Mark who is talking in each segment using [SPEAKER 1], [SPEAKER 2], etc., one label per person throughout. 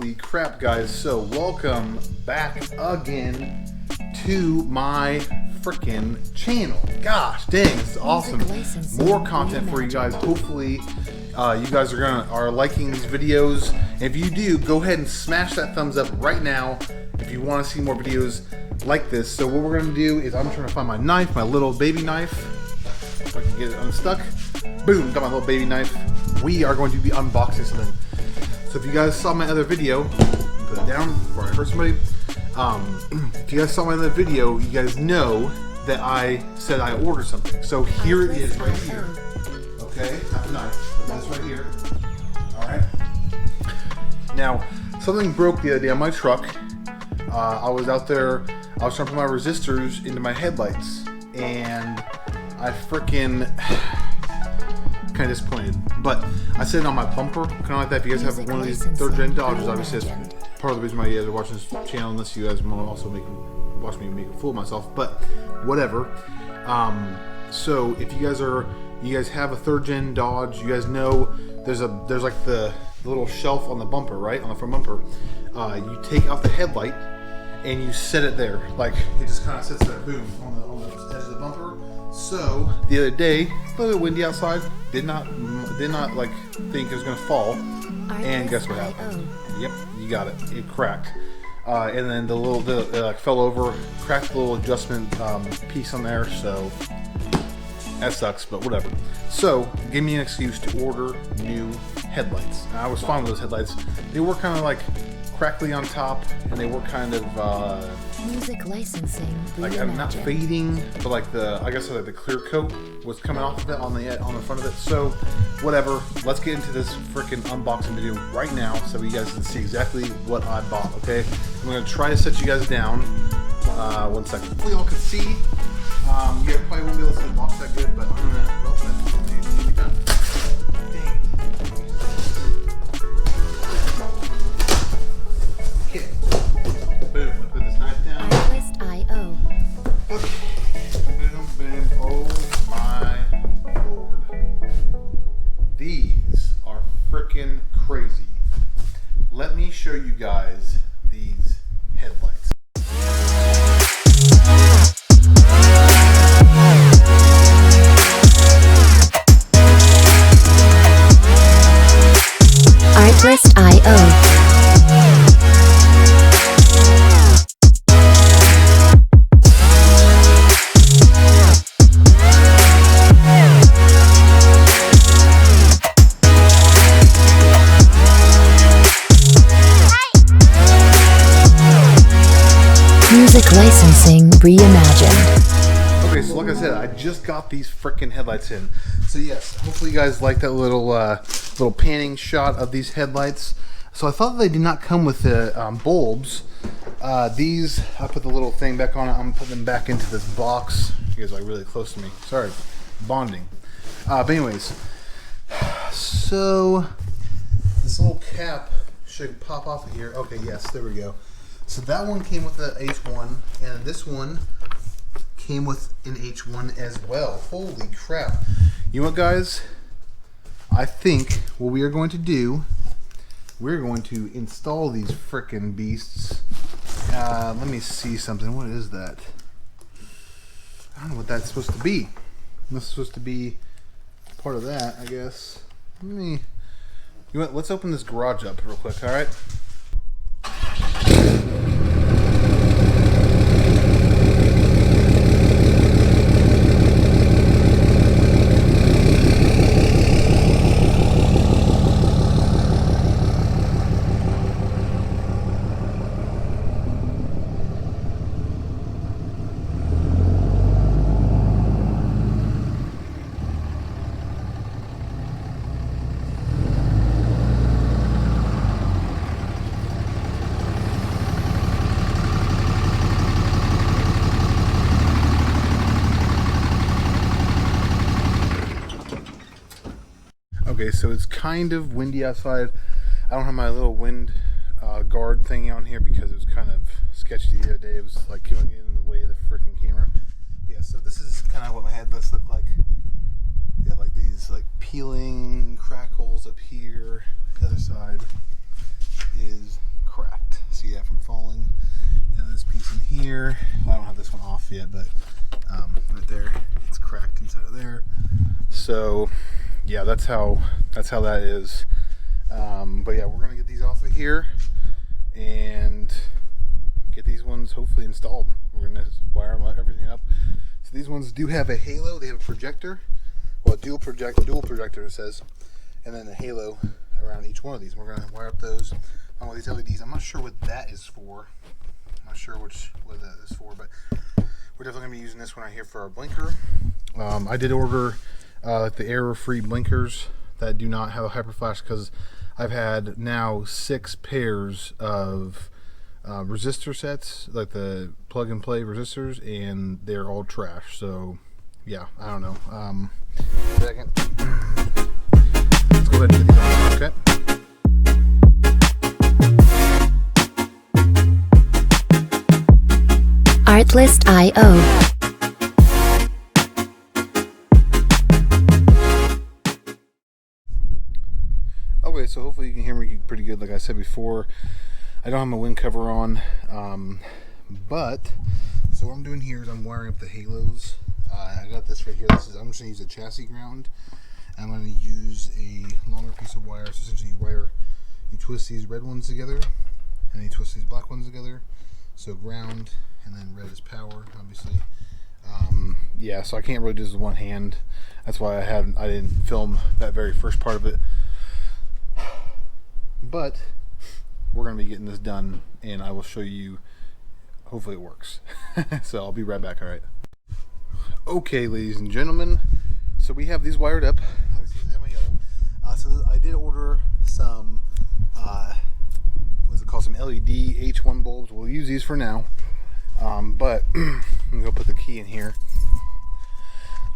[SPEAKER 1] Holy crap, guys. So welcome back again to my freaking channel. Gosh dang, it's awesome. More content for you guys. Hopefully you guys are liking these videos. If you do, go ahead and smash that thumbs up right now if you want to see more videos like this. So what we're going to do is I'm trying to find my knife, my little baby knife. If I can get it unstuck. Boom, got my little baby knife. We are going to be unboxing something. So if you guys saw my other video, put it down before I hurt somebody. If you guys saw my other video, you guys know that I said I ordered something. So here it is right here. Okay, not the knife, but this right here. Alright. Now, something broke the other day on my truck. I was out there, I was trying to put my resistors into my headlights, and I freaking kind of disappointed. But I set it on my bumper, kind of like that. If you guys have one of these third-gen Dodgers, obviously that's part of the reason why you guys are watching this channel, unless you guys want to also watch me make a fool of myself. But whatever. So if you guys have a third-gen Dodge, you guys know there's like the little shelf on the bumper, right, on the front bumper. You take out the headlight and you set it there, like it just kind of sits there, boom, on the edge of the bumper. So the other day, it's a little bit windy outside. Did not like think it was gonna fall, and guess what happened? Yep, you got it. It cracked, and then it like fell over, cracked the little adjustment piece on there. So that sucks, but whatever. So gave me an excuse to order new headlights. And I was fine with those headlights. They were kind of like crackly on top, and they were kind of
[SPEAKER 2] music licensing,
[SPEAKER 1] like not fading, but like I guess like the clear coat was coming off of it on the front of it. So whatever, let's get into this freaking unboxing video right now so you guys can see exactly what I bought. Okay, I'm gonna try to set you guys down. 1 second. Hopefully y'all can see. You guys probably won't be able to see the box that good, but I'm gonna be done. Boom, I'm gonna put this knife down.
[SPEAKER 2] Artlist.io.
[SPEAKER 1] Okay. Boom, boom. Oh my lord. These are freaking crazy. Let me show you guys these headlights.
[SPEAKER 2] Artlist.io. Music licensing reimagined.
[SPEAKER 1] Okay, so like I said, I just got these freaking headlights in. So yes, hopefully you guys like that little panning shot of these headlights. So I thought they did not come with the bulbs. These, I put the little thing back on it. I'm gonna put them back into this box. You guys are like really close to me. Sorry, bonding. But anyways, so this little cap should pop off of here. Okay, yes, there we go. So that one came with the H1, and this one came with an H1 as well. Holy crap. You know what, guys? I think what we are going to do, we're going to install these frickin' beasts. Let me see something. What is that? I don't know what that's supposed to be. This is supposed to be part of that, I guess. You know what? Let's open this garage up real quick, alright? Okay, so it's kind of windy outside. I don't have my little wind guard thing on here because it was kind of sketchy the other day. It was like coming in the way of the freaking camera. Yeah, so this is kind of what my headlights look like. They have like these like peeling crackles up here. The other side is cracked. See that from falling. And this piece in here, well, I don't have this one off yet, but right there, it's cracked inside of there. So yeah, that's how that is. But yeah, we're gonna get these off of here and get these ones hopefully installed. We're gonna wire everything up. So these ones do have a halo. They have a projector, well, dual projector it says, and then a halo around each one of these. We're gonna wire up those on all these LEDs. I'm not sure what that is for. I'm not sure what that is for, but we're definitely gonna be using this one right here for our blinker. I did order the error-free blinkers that do not have a hyperflash because I've had now 6 pairs of resistor sets, like the plug and play resistors, and they're all trash. So yeah, I don't know. Second, let's go ahead and get these on. Okay.
[SPEAKER 2] Artlist.io.
[SPEAKER 1] Okay, so hopefully you can hear me pretty good. Like I said before, I don't have my wind cover on, but so what I'm doing here is I'm wiring up the halos. I got this right here. I'm just going to use a chassis ground. I'm going to use a longer piece of wire. So essentially you twist these red ones together, and then you twist these black ones together. So ground, and then red is power, obviously. Yeah, so I can't really do this with one hand. That's why I didn't film that very first part of it. But we're going to be getting this done, and I will show you. Hopefully it works. So I'll be right back. All right. Okay, ladies and gentlemen. So we have these wired up. So I did order some, what's it called? Some LED H1 bulbs. We'll use these for now. But I'm going to put the key in here.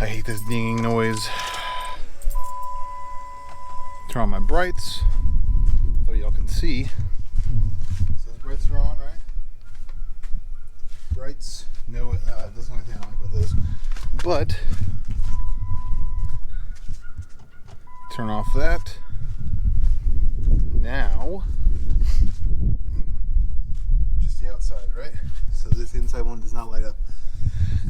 [SPEAKER 1] I hate this dinging noise. Turn on my brights so y'all can see. So those brights are on, right? Brights. No, that's the only thing I like about those. But turn off that. Now, just the outside, right? So this inside one does not light up.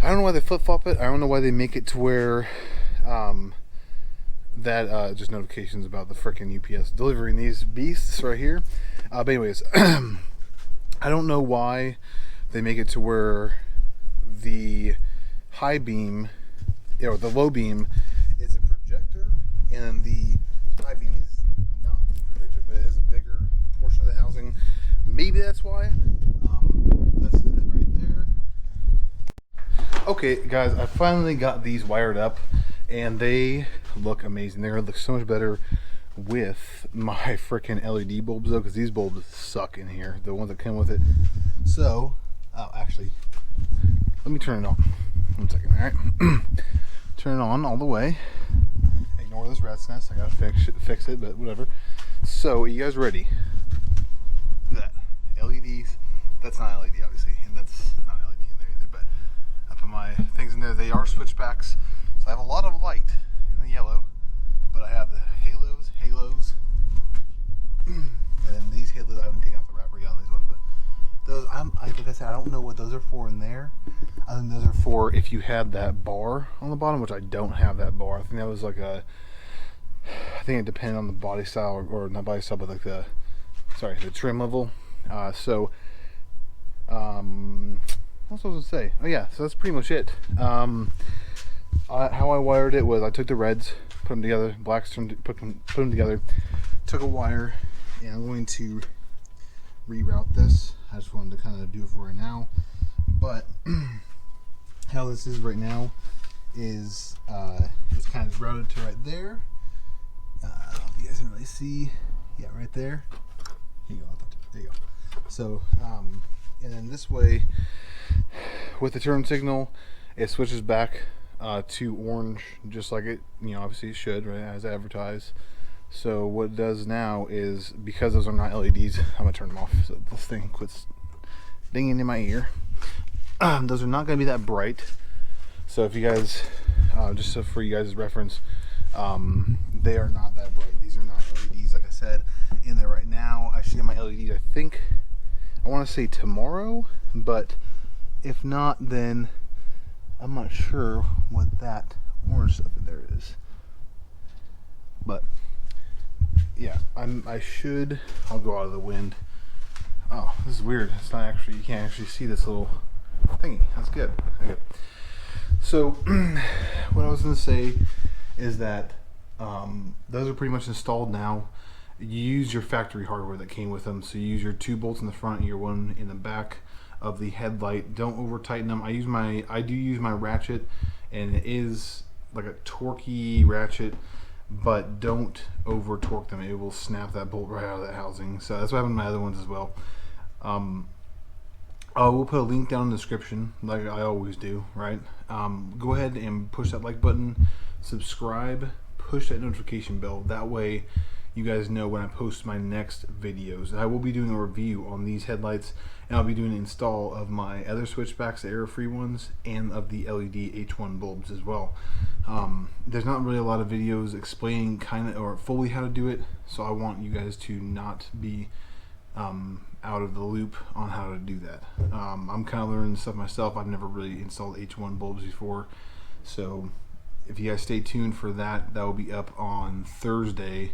[SPEAKER 1] I don't know why they flip-flop it. I don't know why they make it to where that just notifications about the frickin' UPS delivering these beasts right here. But anyways, I don't know why they make it to where the high beam, or the low beam, is a projector, and the high beam is not the projector, but it is a bigger portion of the housing. Maybe that's why. That's it right there. Okay, guys, I finally got these wired up, and they look amazing. They're gonna look so much better with my freaking LED bulbs, though, because these bulbs suck in here, the ones that come with it. So, actually, let me turn it on. 1 second, all right? Turn it on all the way. Ignore this rat's nest. I gotta fix it, but whatever. So, are you guys ready? Look at that. LEDs. That's not LED, obviously, and that's not LED in there either, but I put my things in there. They are switchbacks, so I have a lot of light in the yellow, but I have the halos, and then these halos, I haven't taken off the wrapper yet on these ones, but those, like I said, I don't know what those are for in there. I think those are for if you had that bar on the bottom, which I don't have that bar. I think that was like I think it depended on the body style, or not body style, but like the trim level. So what was I supposed to say? Oh yeah, so that's pretty much it. How I wired it was I took the reds, put them together, blacks, put them together, took a wire, and I'm going to reroute this. I just wanted to kind of do it for right now, but how this is right now is it's kind of routed to right there. I don't know if you guys can really see. Yeah, right there. Here you go. There you go. So, and then this way, with the turn signal, it switches back to orange, just like it, obviously it should, right, as advertised. So what it does now is, because those are not LEDs, I'm gonna turn them off so this thing quits dinging in my ear. Those are not gonna be that bright. So if you guys, just so for you guys' reference, they are not that bright. These are not LEDs, like I said. said, in there right now. I should get my LEDs, I think, I want to say tomorrow, but if not, then I'm not sure what that orange stuff in there is. But yeah, I'll go out of the wind. Oh, this is weird. It's not actually, you can't actually see this little thingy. That's good. Okay. So what I was going to say is that those are pretty much installed now. You use your factory hardware that came with them. So you use your 2 bolts in the front and your 1 in the back of the headlight. Don't over tighten them. I do use my ratchet, and it is like a torquey ratchet, but don't over torque them. It will snap that bolt right out of that housing. So that's what happened to my other ones as well. I will put a link down in the description, like I always do, right? Go ahead and push that like button, subscribe, push that notification bell. That way you guys know when I post my next videos. I will be doing a review on these headlights, and I'll be doing an install of my other switchbacks, the error-free ones, and of the LED H1 bulbs as well. There's not really a lot of videos explaining or fully how to do it, so I want you guys to not be out of the loop on how to do that. I'm kind of learning stuff myself. I've never really installed H1 bulbs before, so if you guys stay tuned for that, that will be up on Thursday.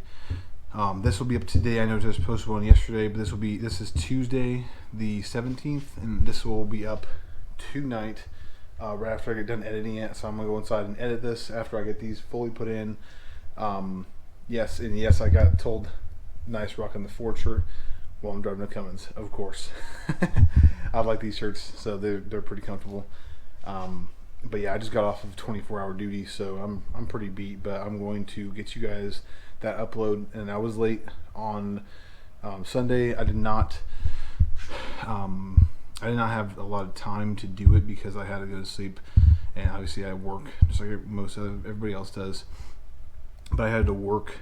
[SPEAKER 1] This will be up today. I know I just posted one yesterday, but this is Tuesday the 17th, and this will be up tonight right after I get done editing it. So I'm gonna go inside and edit this after I get these fully put in. Yes, I got told nice rocking the Ford shirt while I'm driving the Cummins, of course. I like these shirts, so they're pretty comfortable. But yeah, I just got off of 24-hour duty, so I'm pretty beat. But I'm going to get you guys that upload, and I was late on Sunday. I did not have a lot of time to do it because I had to go to sleep, and obviously I work just like everybody else does. But I had to work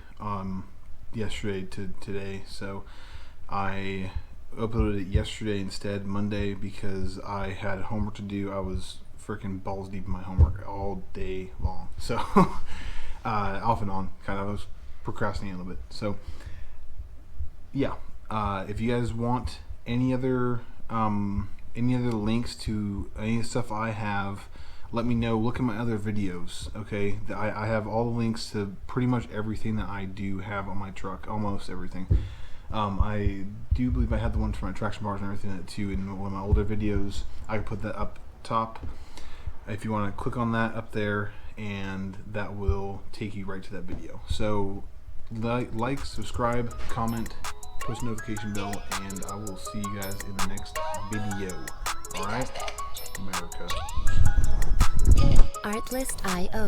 [SPEAKER 1] yesterday to today, so I uploaded it yesterday instead, Monday, because I had homework to do. I was freaking balls deep in my homework all day long, so off and on, kind of. I was procrastinating a little bit. So yeah, if you guys want any other links to any stuff I have, let me know. Look at my other videos, okay? I have all the links to pretty much everything that I do have on my truck, almost everything. I do believe I had the ones for my traction bars and everything too in one of my older videos. I can put that up top if you want to click on that up there, and that will take you right to that video. So like, subscribe, comment, push the notification bell, and I will see you guys in the next video. Alright? America.
[SPEAKER 2] Artlist.io